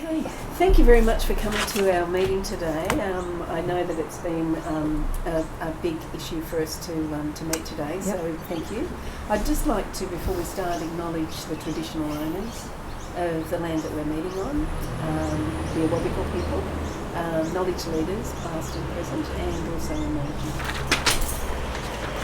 Okay, thank you very much for coming to our meeting today. I know that it's been a big issue for us to meet today, so thank you. I'd just like to, before we start, acknowledge the traditional owners of the land that we're meeting on, the Awabakal people, knowledge leaders, past and present, and also emerging.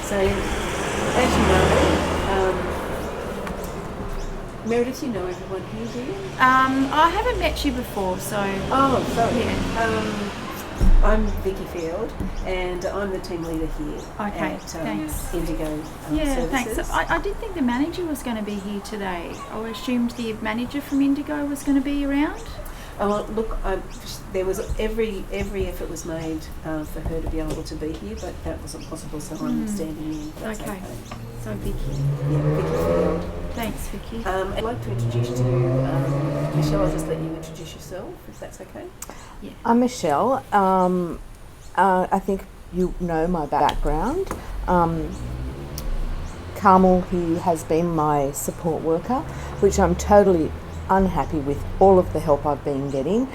So, as you know, Meredith, you know everyone here, do you? I haven't met you before, so... Oh, sorry. Yeah. I'm Vicky Field, and I'm the team leader here at thanks. Indigo Yeah, Services. thanks. I did think the manager was going to be here today. I assumed the manager from Indigo was going to be around. Oh, look, there was every effort was made for her to be able to be here, but that wasn't possible, so I'm standing in. That's okay. So Vicky. Yeah, Vicky Field. Thanks, Vicky. I'd like to introduce to Michelle. I'll just let you introduce yourself, if that's okay. Yeah. I'm Michelle. I think you know my background. Carmel, he has been my support worker, which I'm totally unhappy with all of the help I've been getting.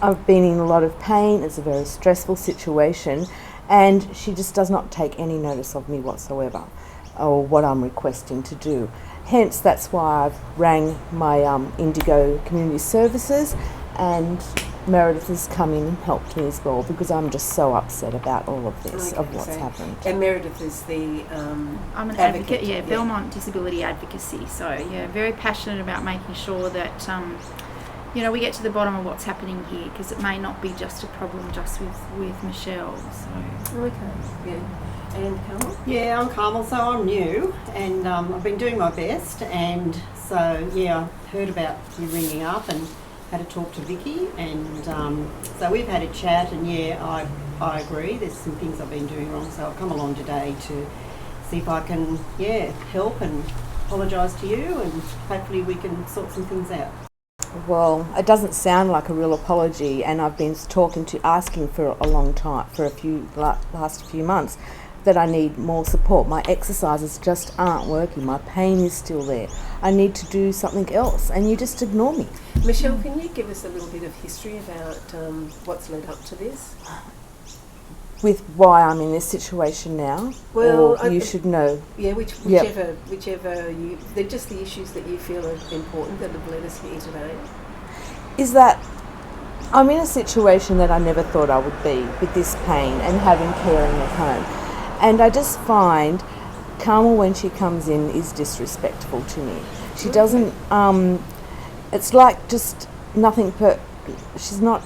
I've been in a lot of pain. It's a very stressful situation, and she just does not take any notice of me whatsoever or what I'm requesting to do. Hence, that's why I've rang my Indigo Community Services, and Meredith has come in and helped me as well, because I'm just so upset about all of this, of what's happened. And Meredith is the I'm an advocate, Belmont Disability Advocacy. So, very passionate about making sure that, we get to the bottom of what's happening here, because it may not be just a problem just with Michelle. So. Okay, yeah. And Carmel? Yeah, I'm Carmel, so I'm new, and I've been doing my best, and so I heard about you ringing up and had a talk to Vicky, and so we've had a chat, and I agree, there's some things I've been doing wrong, so I've come along today to see if I can help and apologise to you, and hopefully we can sort some things out. Well, it doesn't sound like a real apology, and I've been asking for a long time, for last few months, that I need more support. My exercises just aren't working. My pain is still there. I need to do something else, and you just ignore me. Michelle, can you give us a little bit of history about what's led up to this? With why I'm in this situation now? Well, or you should know. Yeah, whichever you... They're just the issues that you feel are important that have led us here today. Is that I'm in a situation that I never thought I would be, with this pain and having caring at home. And I just find Carmel, when she comes in, is disrespectful to me. She doesn't, it's like just nothing, she's not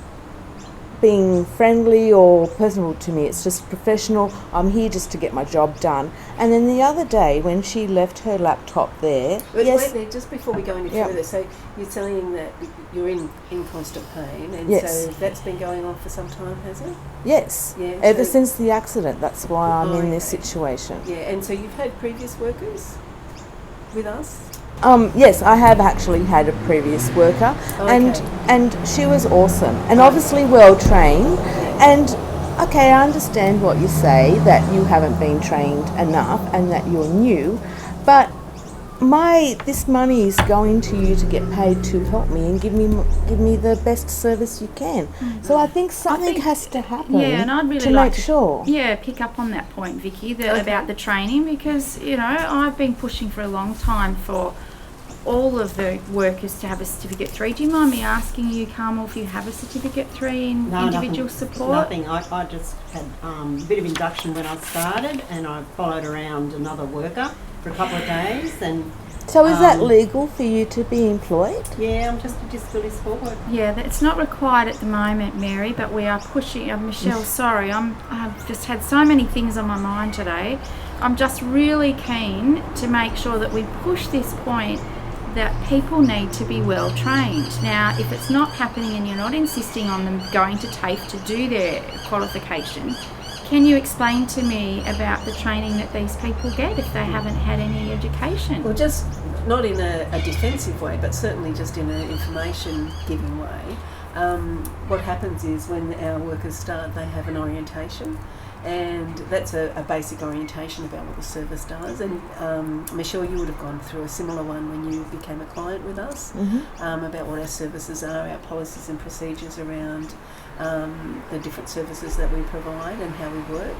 being friendly or personal to me. It's just professional. I'm here just to get my job done. And then the other day, when she left her laptop there... Wait there, just before we go any further, so you're saying that you're in constant pain, and so that's been going on for some time, has it? Yes, ever since the accident. That's why I'm in this situation. Yeah, and so you've had previous workers with us? Yes, I have actually had a previous worker, and she was awesome, and obviously well trained. And okay, I understand what you say, that you haven't been trained enough and that you're new, but this money is going to you to get paid to help me and give me the best service you can. Mm-hmm. So I think something has to happen. Yeah, and I'd really to like make sure. Yeah, pick up on that point, Vicky, about the training, because I've been pushing for a long time for all of the workers to have a Certificate 3. Do you mind me asking you, Carmel, if you have a Certificate 3 in individual support? Nothing. I just had a bit of induction when I started, and I followed around another worker for a couple of days. And so is that legal for you to be employed? Yeah, I'm just a disability support worker. Yeah, it's not required at the moment, Mary, but we are pushing. Michelle, sorry, I've just had so many things on my mind today. I'm just really keen to make sure that we push this point that people need to be well trained. Now, if it's not happening and you're not insisting on them going to TAFE to do their qualification, can you explain to me about the training that these people get if they haven't had any education? Well, just not in a defensive way, but certainly just in an information giving way. What happens is when our workers start, they have an orientation, And that's a basic orientation about what the service does. And Michelle, you would have gone through a similar one when you became a client with us, about what our services are, our policies and procedures around the different services that we provide and how we work,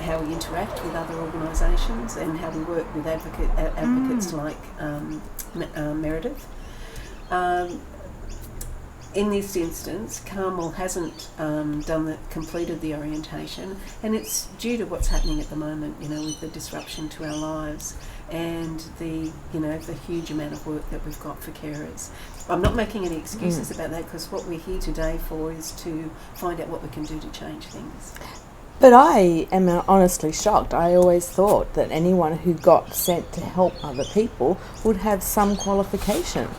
how we interact with other organisations, and how we work with advocates like Meredith. In this instance, Carmel hasn't completed the orientation, and it's due to what's happening at the moment, with the disruption to our lives and the huge amount of work that we've got for carers. I'm not making any excuses about that, because what we're here today for is to find out what we can do to change things. But I am honestly shocked. I always thought that anyone who got sent to help other people would have some qualification,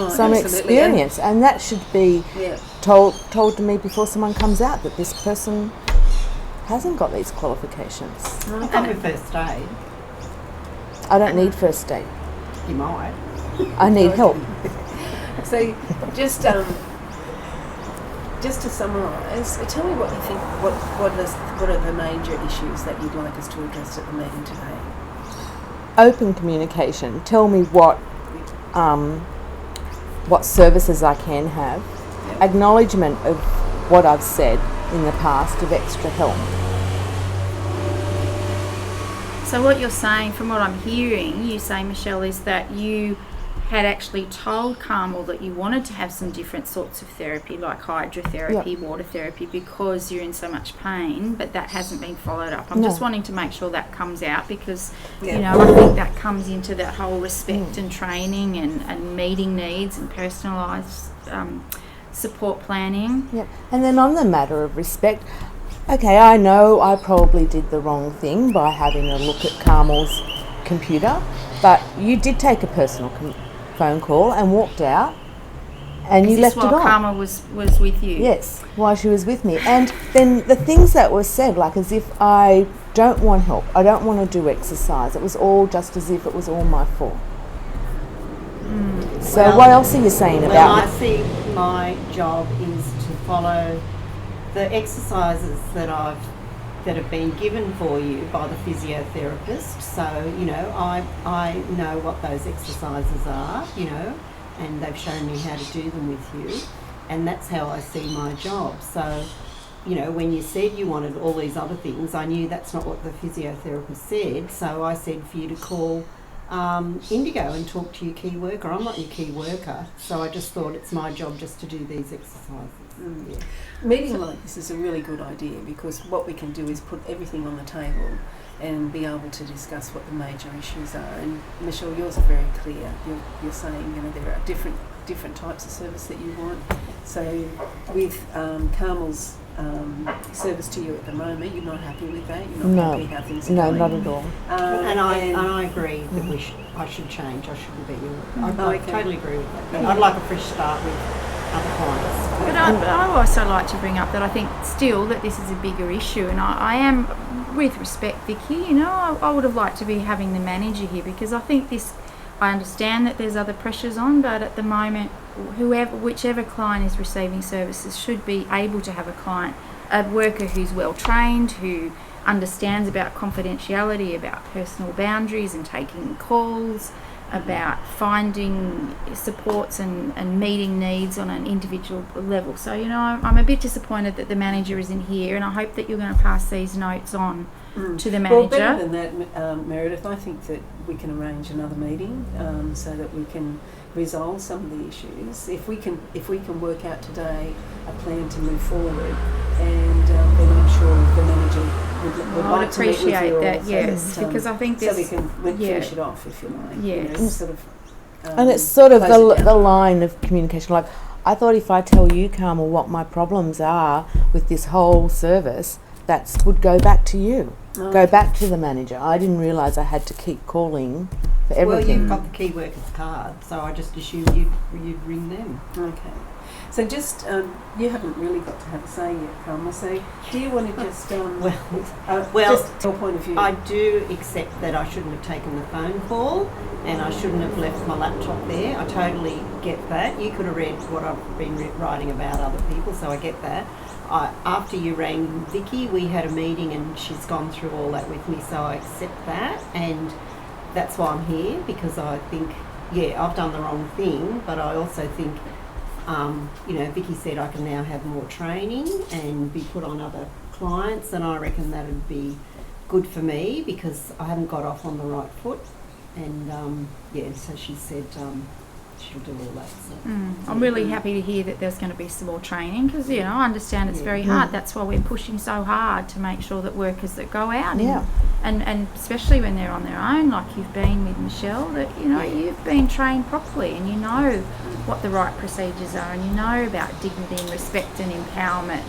some experience, and that should be told to me before someone comes out that this person hasn't got these qualifications. I've got my first aid. I don't need first aid. You might. I need help. So just to summarise, tell me what you think. What are the major issues that you'd like us to address at the meeting today? Open communication. Tell me what services I can have. Yep. Acknowledgement of what I've said in the past of extra help. So what you're saying, from what I'm hearing you say, Michelle, is that you had actually told Carmel that you wanted to have some different sorts of therapy, like hydrotherapy, water therapy, because you're in so much pain, but that hasn't been followed up. I'm just wanting to make sure that comes out, because I think that comes into that whole respect and training and meeting needs and personalised support planning. Yep. And then on the matter of respect, okay, I know I probably did the wrong thing by having a look at Carmel's computer, but you did take a personal phone call and walked out, and you left it on. While Carmel was with you? Yes, while she was with me. And then the things that were said, like as if I don't want help, I don't want to do exercise, it was all just as if it was all my fault. So what else are you saying about I see my job is to follow the exercises that have been given for you by the physiotherapist. So, I know what those exercises are, and they've shown me how to do them with you. And that's how I see my job. So, when you said you wanted all these other things, I knew that's not what the physiotherapist said. So I said for you to call Indigo and talk to your key worker. I'm not your key worker. So I just thought it's my job just to do these exercises. Yeah. Meeting like this is a really good idea, because what we can do is put everything on the table and be able to discuss what the major issues are. And Michelle, yours are very clear. You're saying there are different types of service that you want. So with Carmel's service to you at the moment, you're not happy with that. You're not happy how things are going. No, not at all. And I agree that I should change. I shouldn't be I totally agree with that. But I'd like a fresh start with other clients. But I also like to bring up that I think still that this is a bigger issue, and I am, with respect, Vicky, I would have liked to be having the manager here, because I think I understand that there's other pressures on, but at the moment, whichever client is receiving services should be able to have a worker who's well trained, who understands about confidentiality, about personal boundaries and taking calls, about finding supports and meeting needs on an individual level. So, I'm a bit disappointed that the manager isn't here, and I hope that you're going to pass these notes on to the manager. Well, better than that, Meredith, I think that we can arrange another meeting so that we can resolve some of the issues. If we can work out today a plan to move forward, and then I'm sure the manager would like to meet with you. I'd appreciate that, yes, because I think so we can finish it off, if you like. Yes. And it's sort of the line of communication. Like, I thought if I tell you, Carmel, what my problems are with this whole service, that would go back to you. Go back to the manager. I didn't realise I had to keep calling for everything. Well, you've got the key worker's card, so I just assumed you'd ring them. Okay. So just, you haven't really got to have a say yet, Carmel, so do you want to just, well, just your point of view? I do accept that I shouldn't have taken the phone call and I shouldn't have left my laptop there. I totally get that. You could have read what I've been writing about other people, so I get that. After you rang Vicky, we had a meeting and she's gone through all that with me, so I accept that, and that's why I'm here, because I think, yeah, I've done the wrong thing, but I also think, Vicky said I can now have more training and be put on other clients, and I reckon that would be good for me because I haven't got off on the right foot, and so she said she'll do all that. So. I'm really happy to hear that there's going to be some more training because, I understand it's very hard. That's why we're pushing so hard to make sure that workers that go out and especially when they're on their own, like you've been with Michelle, that, you've been trained properly and you know what the right procedures are and you know about dignity and respect and empowerment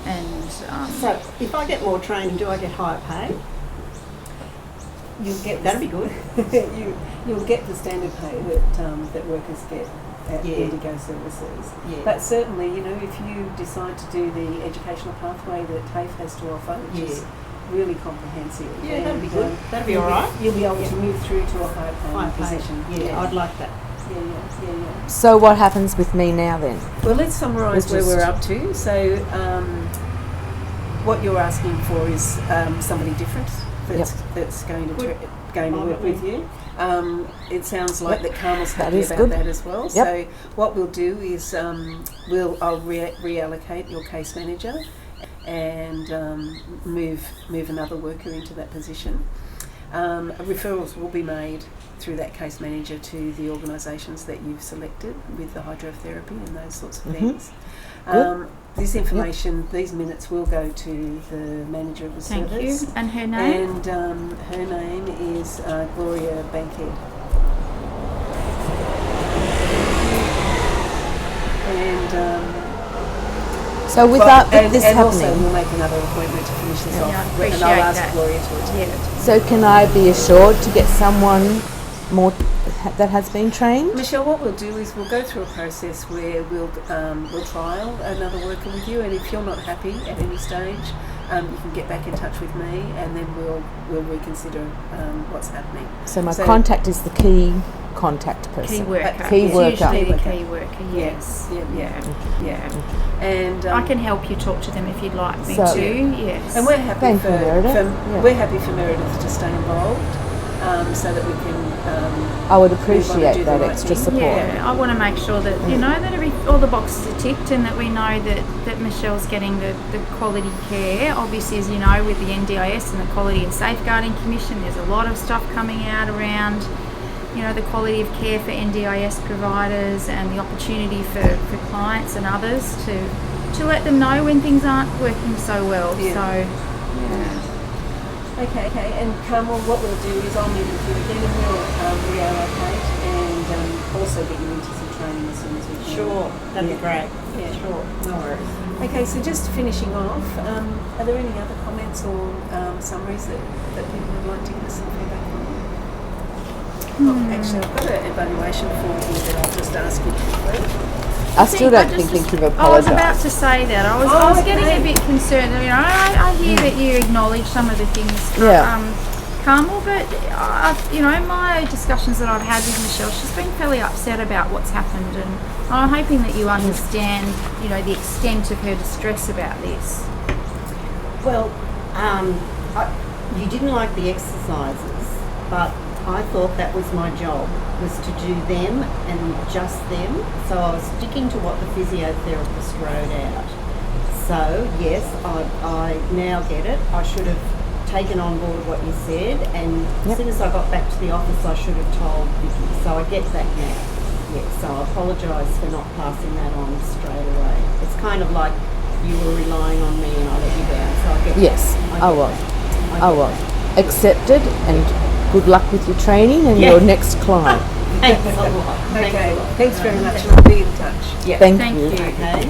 So if I get more training, do I get higher pay? You'll get that'd be good. You'll get the standard pay that workers get at Indigo Services. Yeah. But certainly, if you decide to do the educational pathway that TAFE has to offer, which is really comprehensive. Yeah, that'd be good. That'd be all right. You'll be able to move through to a higher position. Yeah, I'd like that. Yeah. So what happens with me now then? Well, let's summarise where we're up to. So what you're asking for is somebody different that's going to work with you. It sounds like that Carmel's happy about that as well. Yep. So what we'll do is I'll reallocate your case manager and move another worker into that position. Referrals will be made through that case manager to the organisations that you've selected with the hydrotherapy and those sorts of things. This information, these minutes will go to the manager of the service. Thank you. And her name? And her name is Gloria Bankhead. And so with this happening, also we'll make another appointment to finish this off. I appreciate and I'll ask that. Gloria to attend it. So can I be assured to get someone more that has been trained? Michelle, what we'll do is we'll go through a process where we'll trial another worker with you, and if you're not happy at any stage, you can get back in touch with me, and then we'll reconsider what's happening. So my contact is the key contact person. Key worker. Usually the key worker. Yes. Yeah. And I can help you talk to them if you'd like me to. Yes. And we're happy we're happy for Meredith to stay involved. So that we can. I would appreciate that extra support. Yeah, I want to make sure that that all the boxes are ticked, and that we know that Michelle's getting the quality care. Obviously, as you know, with the NDIS and the Quality and Safeguarding Commission, there's a lot of stuff coming out around, the quality of care for NDIS providers and the opportunity for clients and others to let them know when things aren't working so well. Okay, and Carmel, what we'll do is I'll meet with you again and we'll reallocate and also get you into some training as soon as we can. Sure, that'd be great. Yeah, sure, no worries. Okay, so just finishing off, are there any other comments or summaries that people would like to give us some feedback on? Actually, I've got an evaluation form here that I'll just ask you to complete. I still don't think you've apologised. I was about to say that. I was getting a bit concerned. I hear that you acknowledge some of the things, Carmel, but my discussions that I've had with Michelle, she's been fairly upset about what's happened, and I'm hoping that you understand, the extent of her distress about this. Well, you didn't like the exercises, but I thought that was my job, was to do them and just them. So I was sticking to what the physiotherapist wrote out. So yes, I now get it. I should have taken on board what you said, and as soon as I got back to the office, I should have told Vicky. So I get that now. Yeah, so I apologise for not passing that on straight away. It's kind of like you were relying on me and I let you down. So I get that. I was. Accepted, and good luck with your training and your next client. Thanks a lot. Okay, thanks very much. We'll be in touch. Thank you. Okay.